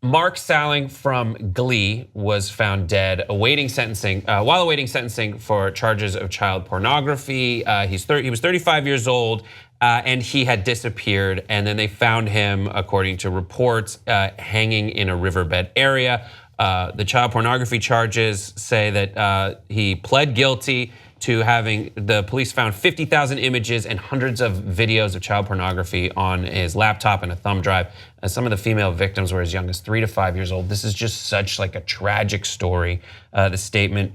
Mark Salling from Glee was found dead awaiting sentencing, while awaiting sentencing for charges of child pornography. He was 35 years old, and he had disappeared. And then they found him, according to reports, hanging in a riverbed area. The child pornography charges say that he pled guilty to having, the police found 50,000 images and hundreds of videos of child pornography on his laptop and a thumb drive. Some of the female victims were as young as 3 to 5 years old. This is just such like a tragic story. The statement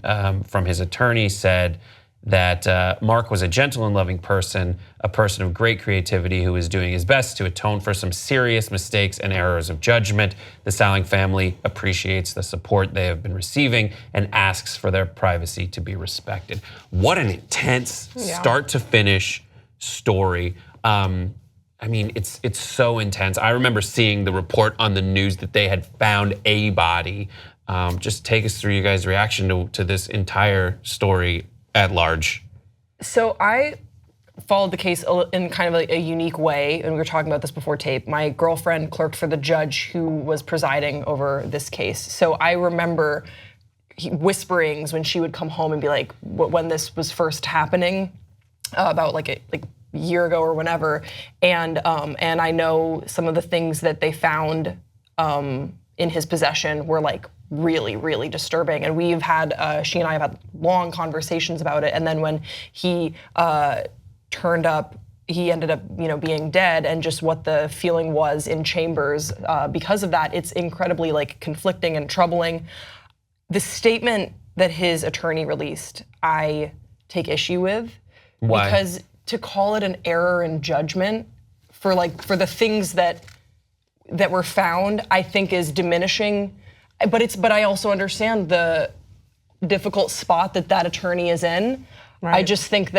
from his attorney said that Mark was a gentle and loving person, a person of great creativity who was doing his best to atone for some serious mistakes and errors of judgment. The Salling family appreciates the support they have been receiving and asks for their privacy to be respected. What an intense start to finish story. I mean, it's so intense. I remember seeing the report on the news that they had found a body. Just take us through you guys' reaction to this entire story at large. So I followed the case in kind of a unique way, and we were talking about this before tape. My girlfriend clerked for the judge who was presiding over this case. So I remember whisperings when she would come home and be like, when this was first happening, about like a year ago or whenever, and I know some of the things that they found in his possession were like really, really disturbing. And we've had, she and I have had long conversations about it. And then when he turned up, he ended up being dead, and just what the feeling was in chambers because of that, it's incredibly like conflicting and troubling. The statement that his attorney released, I take issue with. Why? Because to call it an error in judgment for the things that were found, I think is diminishing. But I also understand the difficult spot that attorney is in. Right. I just think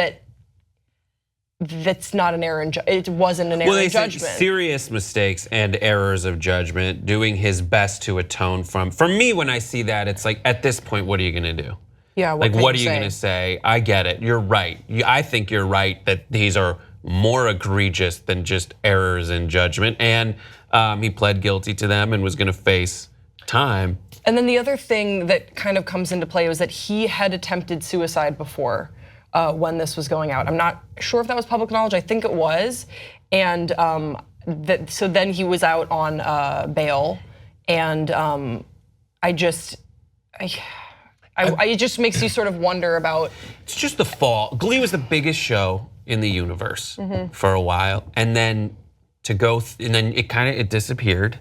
that's not an error it wasn't an error in judgment. Serious mistakes and errors of judgment, doing his best to atone from. For me, when I see that, it's like, at this point, what are you gonna do? Yeah, what are you gonna say? I get it, you're right. I think you're right that these are more egregious than just errors in judgment. And he pled guilty to them and was gonna face time. And then the other thing that kind of comes into play was that he had attempted suicide before when this was going out. I'm not sure if that was public knowledge, I think it was. And so then he was out on bail, and it just makes you sort of wonder about. It's just the fall. Glee was the biggest show in the universe for a while, and then and then it disappeared.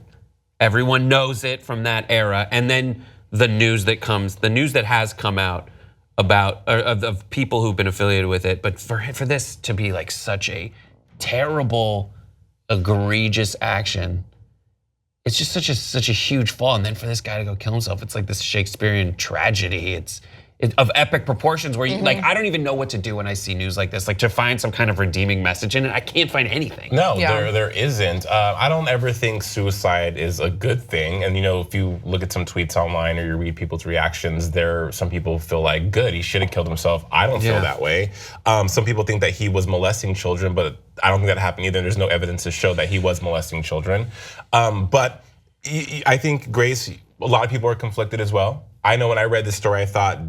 Everyone knows it from that era, and then the news that has come out about of people who've been affiliated with it. But for this to be like such a terrible, egregious action, it's just such a huge fall. And then for this guy to go kill himself, it's like this Shakespearean tragedy. It's of epic proportions where you like, I don't even know what to do when I see news like this. Like, to find some kind of redeeming message in it, I can't find anything. No, there isn't. I don't ever think suicide is a good thing. And if you look at some tweets online or you read people's reactions, some people feel like, good, he should have killed himself. I don't feel that way. Some people think that he was molesting children, but I don't think that happened either. There's no evidence to show that he was molesting children. But I think, Grace, a lot of people are conflicted as well. I know when I read this story, I thought,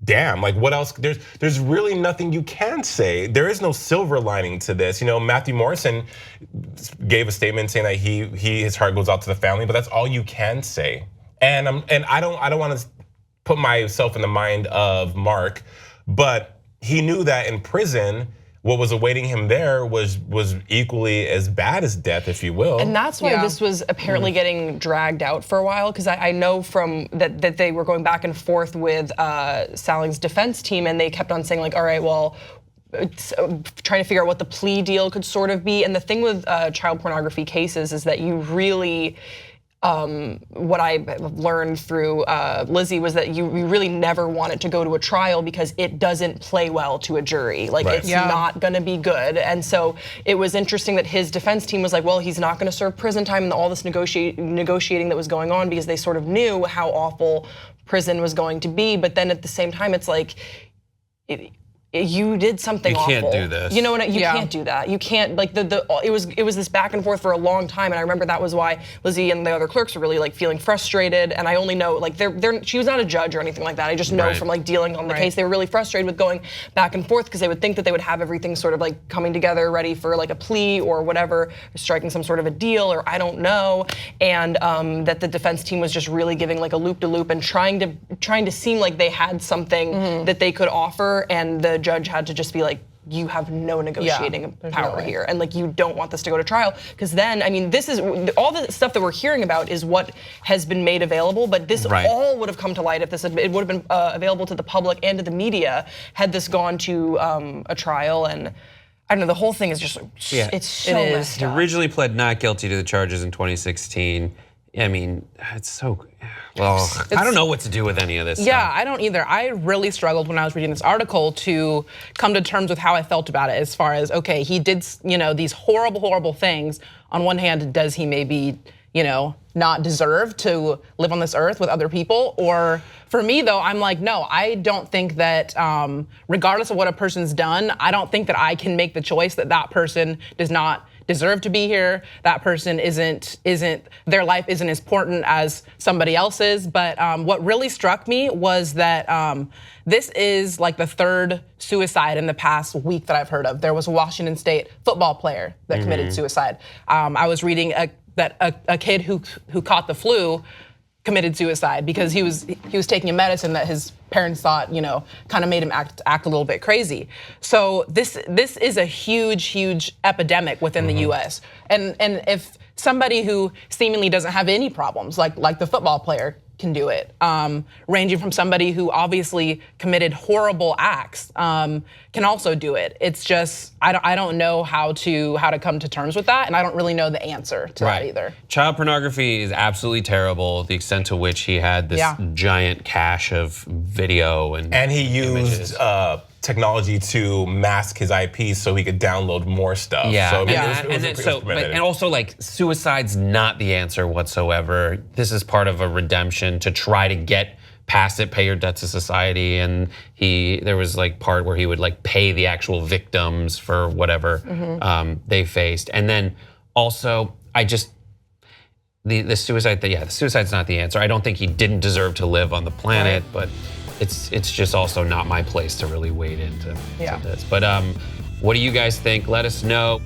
damn, like what else? There's really nothing you can say. There is no silver lining to this. Matthew Morrison gave a statement saying that his heart goes out to the family, but that's all you can say. And I don't want to put myself in the mind of Mark, but he knew that in prison, what was awaiting him there was equally as bad as death, if you will. And that's why this was apparently getting dragged out for a while, because I know from that they were going back and forth with Salling's defense team, and they kept on saying like, all right, well, trying to figure out what the plea deal could sort of be. And the thing with child pornography cases is that you really, what I learned through Lizzie was that you really never want it to go to a trial because it doesn't play well to a jury. Like it's not gonna be good. And so it was interesting that his defense team was like, well, he's not gonna serve prison time, and all this negotiating that was going on, because they sort of knew how awful prison was going to be. But then at the same time, it's like, you did something awful. You can't do this. You know what? You can't do that. You can't, like, it was this back and forth for a long time, and I remember that was why Lizzie and the other clerks were really, like, feeling frustrated, and I only know, like, she was not a judge or anything like that. I just know from, like, dealing on the case, they were really frustrated with going back and forth because they would think that they would have everything sort of, like, coming together, ready for, like, a plea or whatever, or striking some sort of a deal, or I don't know, and that the defense team was just really giving, like, a loop-de-loop and trying to seem like they had something that they could offer, and the judge had to just be like, you have no negotiating power here, and like, you don't want this to go to trial, because then, I mean, this is all the stuff that we're hearing about is what has been made available, but this all would have come to light if it would have been available to the public and to the media had this gone to a trial. And I don't know, the whole thing is just, it's so messed up. He originally pled not guilty to the charges in 2016. I mean, it's so, well, I don't know what to do with any of this stuff. I don't either. I really struggled when I was reading this article to come to terms with how I felt about it, as far as, okay, he did, these horrible, horrible things. On one hand, does he maybe, not deserve to live on this earth with other people? Or for me though, I'm like, no, I don't think that, regardless of what a person's done, I don't think that I can make the choice that that person does not deserve to be here. That person isn't their life isn't as important as somebody else's. But what really struck me was that this is like the third suicide in the past week that I've heard of. There was a Washington State football player that committed suicide. I was reading that a kid who caught the flu committed suicide because he was taking a medicine that his parents thought, kind of made him act a little bit crazy. So this is a huge epidemic within the US. And if somebody who seemingly doesn't have any problems, like the football player, can do it, ranging from somebody who obviously committed horrible acts, can also do it. It's just, I don't know how to come to terms with that, and I don't really know the answer to that either. Child pornography is absolutely terrible, the extent to which he had this giant cache of video and he used technology to mask his IP so he could download more stuff. And also, like, suicide's not the answer whatsoever. This is part of a redemption to try to get past it, pay your debt to society. And there was like part where he would like pay the actual victims for whatever they faced. And then also, the suicide, the suicide's not the answer. I don't think he didn't deserve to live on the planet, but it's just also not my place to really wade into this. But what do you guys think? Let us know.